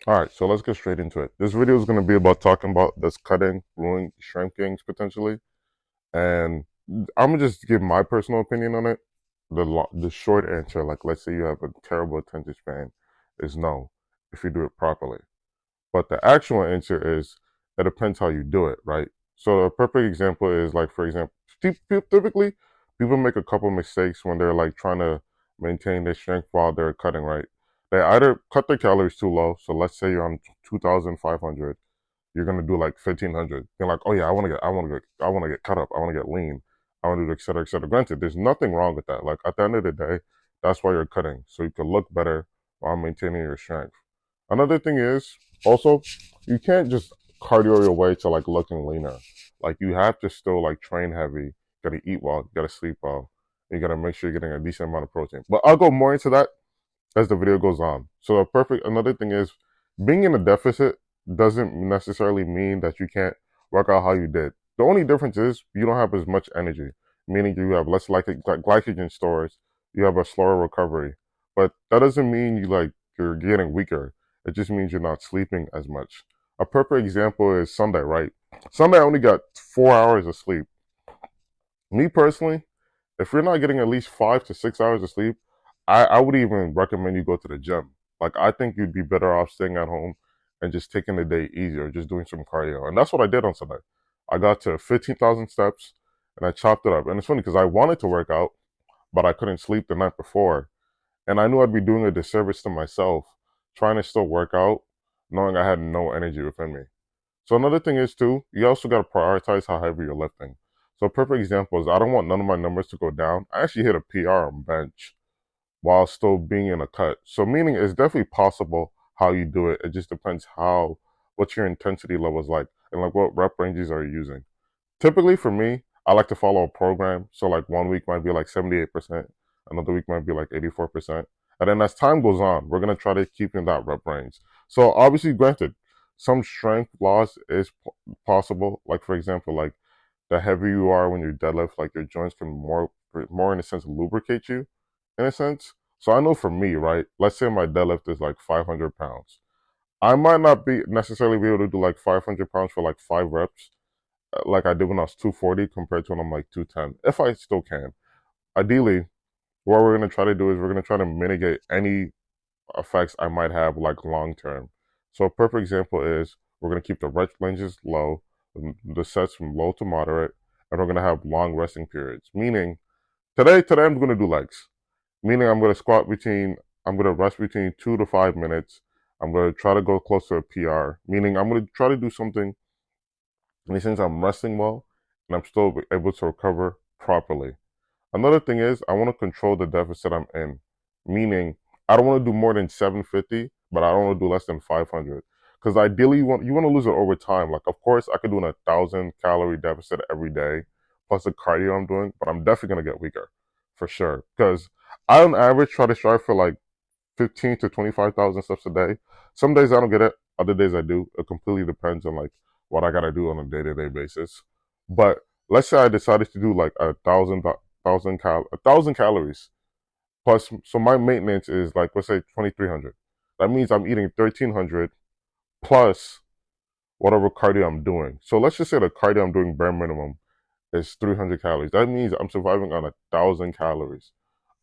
All right, so let's get straight into it. This video is going to be about talking about does cutting ruin strength gains potentially, and I'm gonna just give my personal opinion on it. The short answer, like let's say you have a terrible attention span, is no, if you do it properly. But the actual answer is it depends how you do it, right? So a perfect example is like, for example, typically people make a couple mistakes when they're like trying to maintain their strength while they're cutting, right? They either cut their calories too low. So let's say you're on 2,500, you're gonna do like 1,500. You're like, oh yeah, I want to get cut up. I want to get lean. I want to do et cetera, et cetera. Granted, there's nothing wrong with that. Like at the end of the day, that's why you're cutting, so you can look better while maintaining your strength. Another thing is also you can't just cardio your way to like looking leaner. Like you have to still like train heavy. You gotta eat well. You gotta sleep well. You gotta make sure you're getting a decent amount of protein. But I'll go more into that as the video goes on. So another thing is being in a deficit doesn't necessarily mean that you can't work out how you did. The only difference is you don't have as much energy, meaning you have less glycogen stores, you have a slower recovery. But that doesn't mean you're getting weaker. It just means you're not sleeping as much. A perfect example is Sunday, right? Sunday I only got 4 hours of sleep. Me personally, if you're not getting at least 5 to 6 hours of sleep, I would even recommend you go to the gym. Like I think you'd be better off staying at home and just taking the day easier, just doing some cardio. And that's what I did on Sunday. I got to 15,000 steps and I chopped it up. And it's funny because I wanted to work out, but I couldn't sleep the night before. And I knew I'd be doing a disservice to myself trying to still work out, knowing I had no energy within me. So another thing is too, you also got to prioritize how heavy you're lifting. So a perfect example is I don't want none of my numbers to go down. I actually hit a PR on bench while still being in a cut. So meaning it's definitely possible how you do it. It just depends what your intensity level is like and like what rep ranges are you using. Typically for me, I like to follow a program. So like one week might be like 78%, another week might be like 84%. And then as time goes on, we're gonna try to keep in that rep range. So obviously, granted, some strength loss is possible. Like for example, like the heavier you are when you deadlift, like your joints can more in a sense lubricate you, in a sense. So I know for me, right? Let's say my deadlift is like 500 pounds. I might not be necessarily be able to do like 500 pounds for like 5 reps, like I did when I was 240 compared to when I'm like 210, if I still can. Ideally, what we're going to try to do is we're going to try to mitigate any effects I might have like long term. So a perfect example is we're going to keep the rep ranges low, the sets from low to moderate, and we're going to have long resting periods. Meaning today I'm going to do legs. Meaning I'm going to rest between 2 to 5 minutes. I'm going to try to go close to a PR. Meaning I'm going to try to do something in the sense I'm resting well and I'm still able to recover properly. Another thing is I want to control the deficit I'm in, meaning I don't want to do more than 750, but I don't want to do less than 500. Because ideally you want to lose it over time. Like of course I could do a 1,000 calorie deficit every day, plus the cardio I'm doing, but I'm definitely gonna get weaker, for sure. Because I on average try to strive for like 15 to 25,000 steps a day. Some days I don't get it, other days I do. It completely depends on like what I gotta do on a day-to-day basis. But let's say I decided to do like a thousand calories plus. So my maintenance is like let's say 2,300. That means I'm eating 1,300 plus whatever cardio I'm doing. So let's just say the cardio I'm doing bare minimum is 300 calories. That means I'm surviving on 1,000 calories.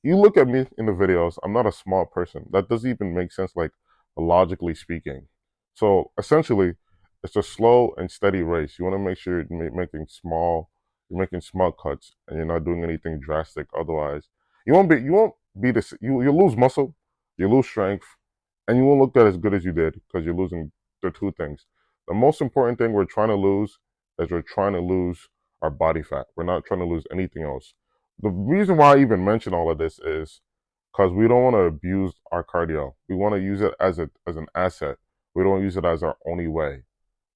You look at me in the videos, I'm not a small person. That doesn't even make sense, like logically speaking. So essentially, it's a slow and steady race. You want to make sure you're making small cuts, and you're not doing anything drastic. Otherwise, you won't be this. You lose muscle, you lose strength, and you won't look that as good as you did because you're losing the two things. The most important thing we're trying to lose is we're trying to lose our body fat. We're not trying to lose anything else. The reason why I even mention all of this is because we don't want to abuse our cardio. We want to use it as an asset. We don't use it as our only way.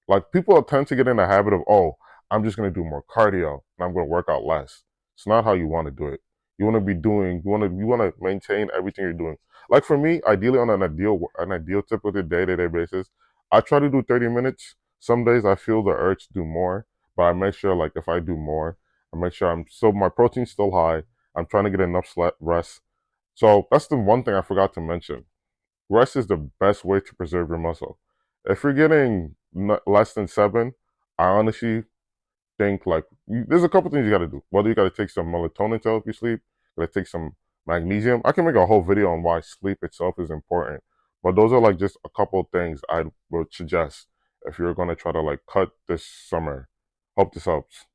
Like people tend to get in the habit of, oh, I'm just gonna do more cardio and I'm gonna work out less. It's not how you want to do it. You want to maintain everything you're doing. Like for me, ideally on an ideal typical day-to-day basis, I try to do 30 minutes. Some days I feel the urge to do more, but I make sure like if I do more, I make sure my protein's still high. I'm trying to get enough rest. So that's the one thing I forgot to mention. rest is the best way to preserve your muscle. If you're getting less than 7, I honestly think like there's a couple things you got to do. Whether you got to take some melatonin to help you sleep, you got to take some magnesium. I can make a whole video on why sleep itself is important, but those are like just a couple of things I would suggest if you're going to try to like cut this summer. Hope this helps.